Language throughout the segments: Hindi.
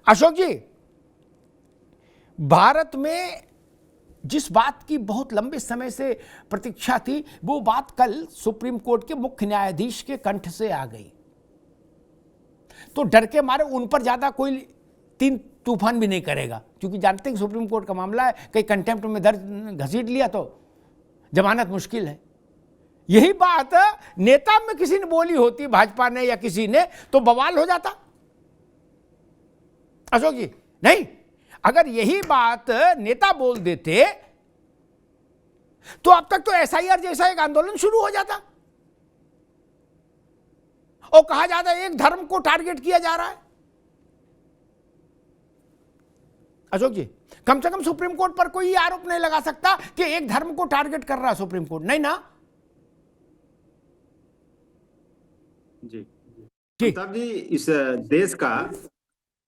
अशोक जी, भारत में जिस बात की बहुत लंबे समय से प्रतीक्षा थी, वो बात कल सुप्रीम कोर्ट के मुख्य न्यायाधीश के कंठ से आ गई। तो डर के मारे उन पर ज्यादा कोई तीन तूफान भी नहीं करेगा, क्योंकि जानते हैं कि सुप्रीम कोर्ट का मामला है, कहीं कंटेम्प्ट में दर्ज घसीट लिया तो जमानत मुश्किल है। यही बात नेता में किसी ने बोली होती, भाजपा ने या किसी ने, तो बवाल हो जाता। अशोक जी, नहीं, अगर यही बात नेता बोल देते तो अब तक तो एसआईआर जैसा एक आंदोलन शुरू हो जाता और कहा जाता है एक धर्म को टारगेट किया जा रहा है। अशोक जी, कम से कम सुप्रीम कोर्ट पर कोई आरोप नहीं लगा सकता कि एक धर्म को टारगेट कर रहा है सुप्रीम कोर्ट, नहीं ना? जी अमिताभ जी, इस देश का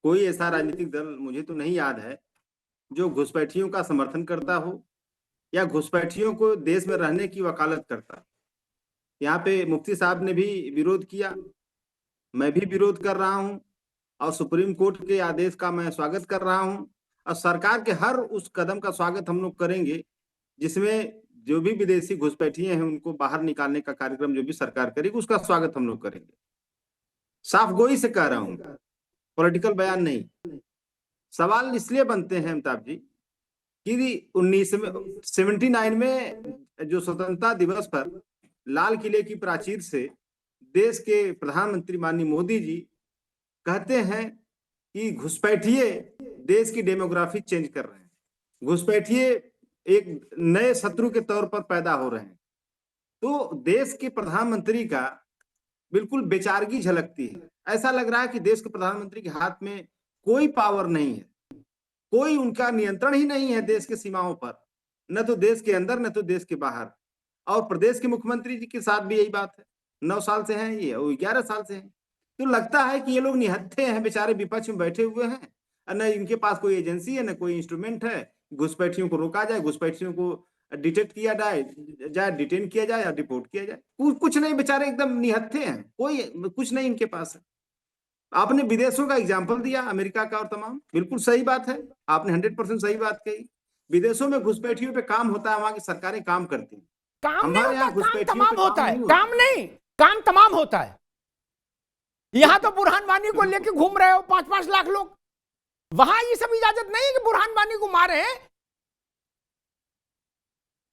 कोई ऐसा राजनीतिक दल मुझे तो नहीं याद है जो घुसपैठियों का समर्थन करता हो या घुसपैठियों को देश में रहने की वकालत करता। यहाँ पे मुफ्ती साहब ने भी विरोध किया, मैं भी विरोध कर रहा हूँ और सुप्रीम कोर्ट के आदेश का मैं स्वागत कर रहा हूँ और सरकार के हर उस कदम का स्वागत हम लोग करेंगे जिसमें जो भी विदेशी घुसपैठिए हैं उनको बाहर निकालने का कार्यक्रम जो भी सरकार करेगी उसका स्वागत हम लोग करेंगे। साफ गोई से कह रहा हूँ, पॉलिटिकल बयान नहीं। सवाल इसलिए बनते हैं अमिताभ जी कि 1979 में जो स्वतंत्रता दिवस पर लाल किले की प्राचीर से देश के प्रधानमंत्री माननीय मोदी जी कहते हैं कि घुसपैठिए देश की डेमोग्राफी चेंज कर रहे हैं, घुसपैठिए एक नए शत्रु के तौर पर पैदा हो रहे हैं। तो देश के प्रधानमंत्री का बिल्कुल बेचारगी झलकती है। ऐसा लग रहा है कि देश के प्रधानमंत्री के हाथ में कोई पावर नहीं है, कोई उनका नियंत्रण ही नहीं है देश के सीमाओं पर, न तो देश के अंदर न तो देश के बाहर। और प्रदेश के मुख्यमंत्री जी के साथ भी यही बात है, 9 साल से हैं ये, वो 11 साल से हैं। तो लगता है कि ये लोग निहत्थे हैं, बेचारे विपक्ष में बैठे हुए हैं, न इनके पास कोई एजेंसी है न कोई इंस्ट्रूमेंट है। घुसपैठियों को रोका जाए, घुसपैठियों को डिटेक्ट किया जाए, डिटेन किया जाए या रिपोर्ट किया जाए, कुछ नहीं, बेचारे एकदम निहत्थे हैं, कोई कुछ नहीं इनके पास है। आपने विदेशों का एग्जाम्पल दिया, अमेरिका का और तमाम, बिल्कुल सही बात है, आपने 100% सही बात कही। विदेशों में घुसपैठियों पे काम होता है, वहां की सरकारें काम करती हैं। काम नहीं होता, काम घुसपैठियों तमाम पे होता है, नहीं काम नहीं, काम तमाम होता है। यहां तो बुरहान वानी को लेके घूम रहे हो 5-5 लाख लोग, वहां ये सब इजाजत नहीं है कि बुरहान वानी को मारे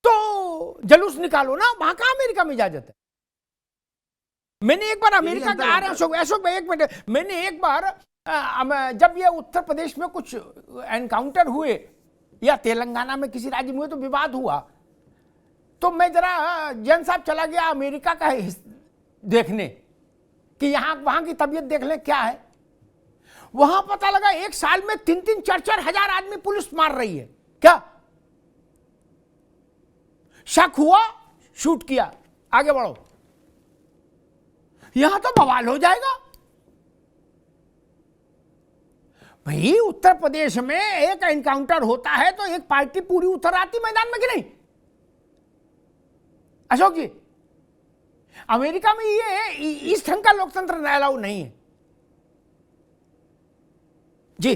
तो जुलूस निकालो ना, वहां का अमेरिका में इजाजत है। मैंने एक बार अमेरिका का आ रहे हैं अशोक भाई, एक मिनट, मैंने एक बार जब ये उत्तर प्रदेश में कुछ एनकाउंटर हुए या तेलंगाना में किसी राज्य में हुए तो विवाद हुआ, तो मैं जरा जैन साहब चला गया अमेरिका का देखने कि वहां की तबीयत देख लें क्या है। वहां पता लगा एक साल में 3-3, 4-4 हजार आदमी पुलिस मार रही है। क्या शक हुआ, शूट किया, आगे बढ़ो। यहां तो बवाल हो जाएगा भाई। उत्तर प्रदेश में एक एनकाउंटर होता है तो एक पार्टी पूरी उतर आती मैदान में कि नहीं अशोक जी? अमेरिका में ये इस ढंग का लोकतंत्र अलाउ नहीं है जी।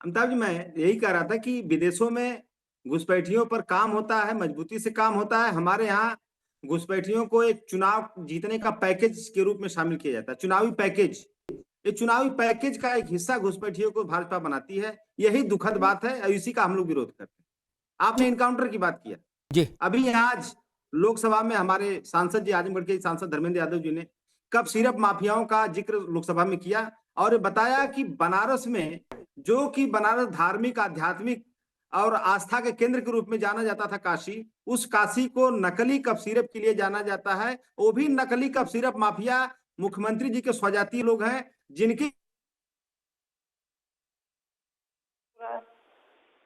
अमिताभ जी, मैं यही कह रहा था कि विदेशों में घुसपैठियों पर काम होता है, मजबूती से काम होता है। हमारे यहाँ घुसपैठियों को एक चुनाव जीतने का पैकेज के रूप में शामिल किया जाता है, चुनावी पैकेज। ये चुनावी पैकेज का एक हिस्सा घुसपैठियों को भाजपा बनाती है, यही दुखद बात है और इसी का हम लोग विरोध करते हैं। आपने एनकाउंटर की बात किया जी, अभी आज लोकसभा में हमारे सांसद जी, आजमगढ़ के सांसद धर्मेंद्र यादव जी ने कप सिरप माफियाओं का जिक्र लोकसभा में किया और बताया कि बनारस में, जो कि बनारस धार्मिक, आध्यात्मिक और आस्था के केंद्र के रूप में जाना जाता था काशी, उस काशी को नकली कप सिरप के लिए जाना जाता है। वो भी नकली कप सिरप माफिया मुख्यमंत्री जी के स्वजातीय लोग हैं, जिनकी।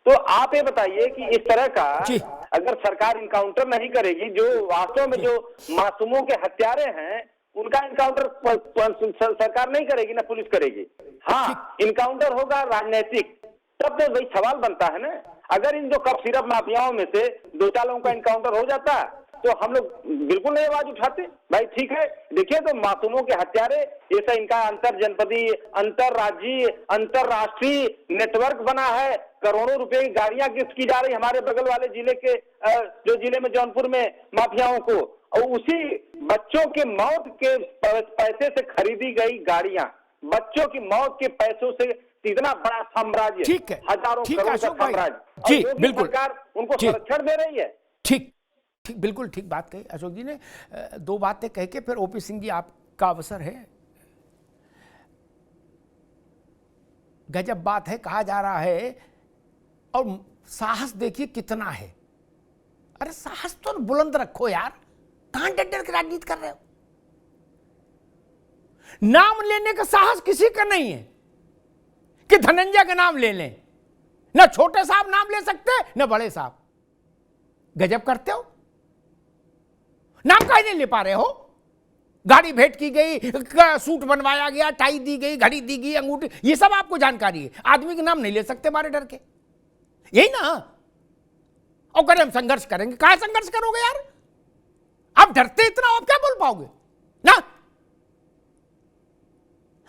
तो आप ये बताइए कि इस तरह का अगर सरकार इनकाउंटर नहीं करेगी, जो वास्तव में जो मासूमों के हत्यारे हैं उनका इनकाउंटर सरकार नहीं करेगी ना पुलिस करेगी। हाँ, इनकाउंटर होगा राजनीतिक, तब तो भाई सवाल बनता है ना। अगर इन जो कप सिरप माफियाओं में से 2-4 लोगों का इनकाउंटर हो जाता तो हम लोग बिल्कुल नहीं आवाज उठाते। भाई ठीक है, देखिए तो मासूमों के हत्यारे, ऐसा इनका अंतर जनपदीय, अंतरराज्यीय, अंतरराष्ट्रीय नेटवर्क बना है। करोड़ों रुपए की गाड़ियां गिफ्ट की जा रही हमारे बगल वाले जिले के, जो जिले में जौनपुर में माफियाओं को, और उसी बच्चों के मौत के पैसे से खरीदी गई गाड़ियां, बच्चों की मौत के पैसों से इतना बड़ा साम्राज्य, ठीक है, हजारों ठीक है करोड़ का अशोक भाई। साम्राज्य, जी, और योगी बिल्कुल। सरकार उनको जी। संरक्षण दे रही है। ठीक ठीक, बिल्कुल ठीक बात कही अशोक जी ने। दो बातें कह के फिर ओपी सिंह जी आपका अवसर है। गजब बात है, कहा जा रहा है, और साहस देखिए कितना है। अरे साहस तो बुलंद रखो यार, कहां डर डर के राजनीति कर रहे हो? नाम लेने का साहस किसी का नहीं है कि धनंजय का नाम ले लें। ना छोटे साहब नाम ले सकते, ना बड़े साहब। गजब करते हो। नाम काहे नहीं ले पा रहे हो? गाड़ी भेंट की गई, सूट बनवाया गया, टाई दी गई, घड़ी दी गई, अंगूठी, ये सब आपको जानकारी है। आदमी के नाम नहीं ले सकते मारे डर के, यही ना? और करें हम संघर्ष करेंगे, काहे संघर्ष करोगे यार? आप डरते इतना हो, आप क्या बोल पाओगे ना?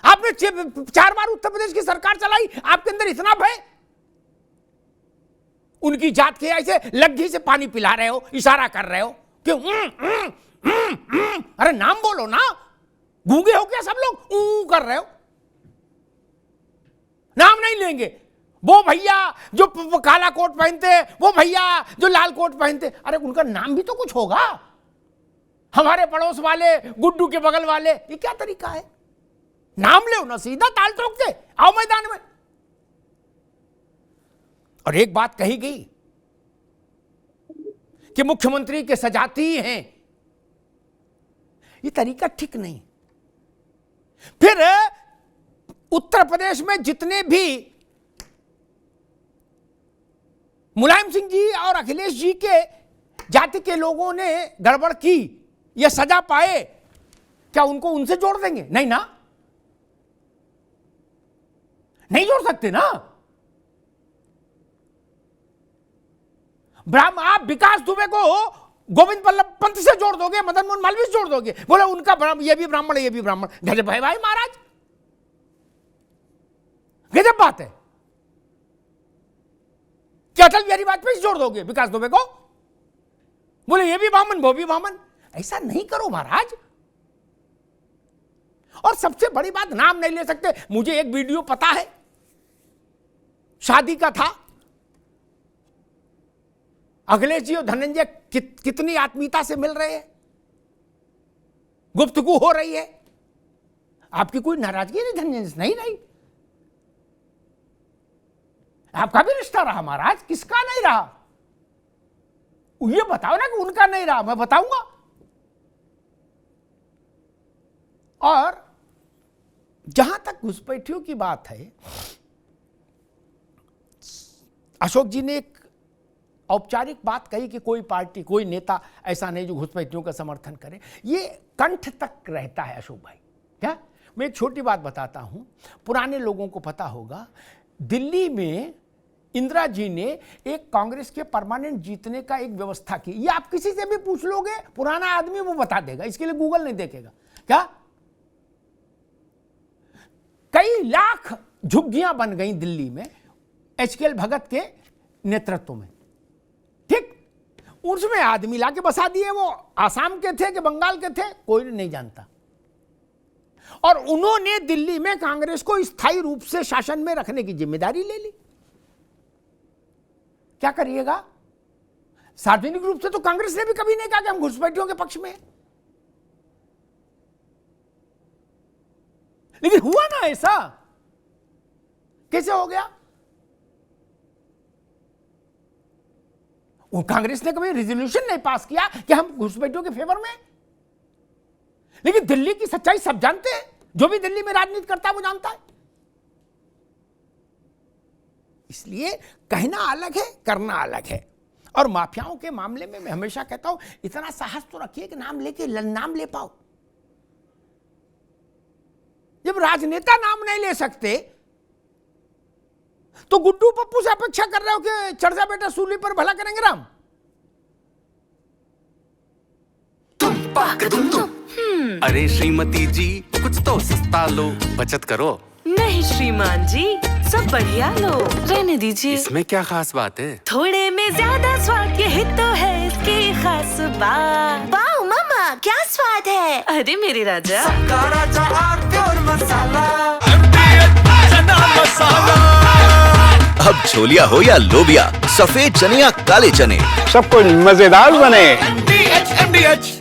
आपने 4 बार उत्तर प्रदेश की सरकार चलाई, आपके अंदर इतना भय? उनकी जात के ऐसे लग्घी से पानी पिला रहे हो, इशारा कर रहे हो कि अरे नाम बोलो ना, गूंगे हो क्या सब लोग? कर रहे हो, नाम नहीं लेंगे। वो भैया जो काला कोट पहनते, वो भैया जो लाल कोट पहनते, अरे उनका नाम भी तो कुछ होगा। हमारे पड़ोस वाले, गुड्डू के बगल वाले, ये क्या तरीका है? नाम ले ना, सीधा ताल ठोक दे, आओ मैदान में। और एक बात कही गई कि मुख्यमंत्री के सजाती हैं, ये तरीका ठीक नहीं। फिर उत्तर प्रदेश में जितने भी मुलायम सिंह जी और अखिलेश जी के जाति के लोगों ने गड़बड़ की या सजा पाए, क्या उनको उनसे जोड़ देंगे? नहीं ना, नहीं जोड़ सकते ना। आप विकास दुबे को गोविंद बल्लभ पंत से जोड़ दोगे, मदन मोहन मालवीय से जोड़ दोगे, बोले उनका ये भी ब्राह्मण, ये भी ब्राह्मण। गजब है भाई महाराज, गजब बात है। क्या अटल बिहारी वाजपेयी से जोड़ दोगे विकास दुबे को? बोले ये भी ब्राह्मण, वो भी ब्राह्मण। ऐसा नहीं करो महाराज। और सबसे बड़ी बात, नाम नहीं ले सकते। मुझे एक वीडियो पता है, शादी का था, अखिलेश जी और धनंजय कितनी आत्मीयता से मिल रहे हैं, गुफ्तगू हो रही है। आपकी कोई नाराजगी नहीं धनंजय से? नहीं रही। आपका भी रिश्ता रहा महाराज, किसका नहीं रहा? ये बताओ ना कि उनका नहीं रहा, मैं बताऊंगा। और जहां तक घुसपैठियों की बात है, अशोक जी ने एक औपचारिक बात कही कि कोई पार्टी, कोई नेता ऐसा नहीं जो घुसपैठियों का समर्थन करे। ये कंठ तक रहता है अशोक भाई। क्या? मैं एक छोटी बात बताता हूं, पुराने लोगों को पता होगा, दिल्ली में इंदिरा जी ने एक कांग्रेस के परमानेंट जीतने का एक व्यवस्था की। ये आप किसी से भी पूछ लोगे, पुराना आदमी वो बता देगा, इसके लिए गूगल नहीं देखेगा। क्या? कई लाख झुग्गियां बन गई दिल्ली में एचकेएल भगत के नेतृत्व में, ठीक? उसमें आदमी लाके बसा दिए। वो आसाम के थे कि बंगाल के थे, कोई नहीं जानता। और उन्होंने दिल्ली में कांग्रेस को स्थायी रूप से शासन में रखने की जिम्मेदारी ले ली। क्या करिएगा? सार्वजनिक रूप से तो कांग्रेस ने भी कभी नहीं कहा कि हम घुसपैठियों के पक्ष में हैं। लेकिन हुआ ना ऐसा। कैसे हो गया? कांग्रेस ने कभी रेजोल्यूशन नहीं पास किया कि हम घुसपैठियों के फेवर में। लेकिन दिल्ली की सच्चाई सब जानते हैं, जो भी दिल्ली में राजनीति करता है वो जानता है। इसलिए कहना अलग है, करना अलग है। और माफियाओं के मामले में मैं हमेशा कहता हूं, इतना साहस तो रखिए कि नाम ले पाओ। जब राजनेता नाम नहीं ले सकते तो गुड्डू पप्पू से अपेक्षा कर रहे हो कि चढ़ जा बेटा सूली पर, भला करेंगे राम? अरे श्रीमती जी कुछ तो सस्ता लो, बचत करो। नहीं श्रीमान जी, सब बढ़िया लो, रहने दीजिए। इसमें क्या खास बात है? थोड़े में ज्यादा स्वाद, यही तो है इसकी खास बात। वाह मामा, क्या स्वाद है। अरे मेरे राजा, अब छोलिया हो या लोबिया, सफेद चने या काले चने, सब कुछ मजेदार बने। MDH